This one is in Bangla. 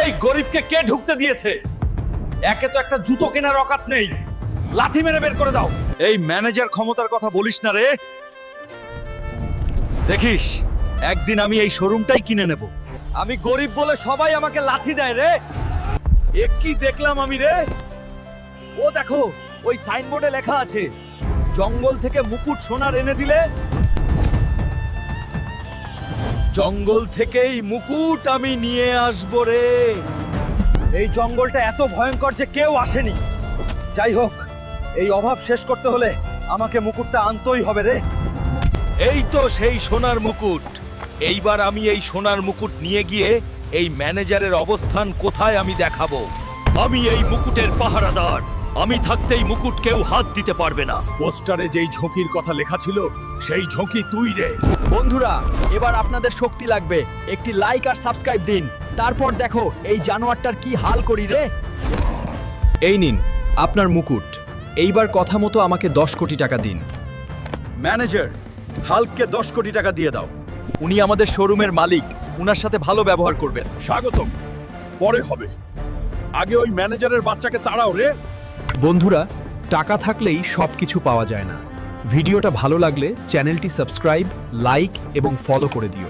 এই গরিবকে কে ঢুকতে দিয়েছে? একে তো একটা জুতো কেনার অকাত নেই, লাথি মেরে বের করে দাও। এই ম্যানেজার ক্ষমতার কথা বলিস না রে। দেখিস একদিন আমি এই শোরুমটাই কিনে নেব। আমি গরিব বলে সবাই আমাকে লাথি দেয় রে। এ কি দেখলাম আমি রে? ও দেখো, ওই সাইনবোর্ডে লেখা আছে, জঙ্গল থেকে মুকুট সোনার এনে দিলে জঙ্গল থেকেই মুকুট আমি নিয়ে আসবো রে। এই জঙ্গলটা এত ভয়ঙ্কর যে কেউ আসেনি। যাই হোক, এই অভাব শেষ করতে হলে আমাকে মুকুটটা আনতেই হবে রে। এই তো সেই সোনার মুকুট। এইবার আমি এই সোনার মুকুট নিয়ে গিয়ে এই ম্যানেজারের অবস্থান কোথায় আমি দেখাবো। আমি এই মুকুটের পাহারাদার। আমি থাকতেই মুকুট কেউ হাত দিতে পারবে না। পোস্টারে যেই ঝুঁকির কথা লেখা ছিল সেই ঝুঁকি তুই রে। বন্ধুরা, এবার আপনাদের শক্তি লাগবে। একটি লাইক আর সাবস্ক্রাইব দিন, তারপর দেখো এই জানোয়ারটার কি হাল করি রে। এই নিন আপনার মুকুট। এইবার কথা মতো আমাকে 10 কোটি টাকা দিন। ম্যানেজার, হাল্ককে 10 কোটি টাকা দিয়ে দাও। উনি আমাদের শোরুমের মালিক, উনার সাথে ভালো ব্যবহার করবেন। স্বাগতম, পরে হবে। আগে ওই ম্যানেজারের বাচ্চাকে তাড়াও রে। বন্ধুরা, টাকা থাকলেই সবকিছু পাওয়া যায় না। ভিডিওটা ভালো লাগলে চ্যানেলটি সাবস্ক্রাইব, লাইক এবং ফলো করে দিও।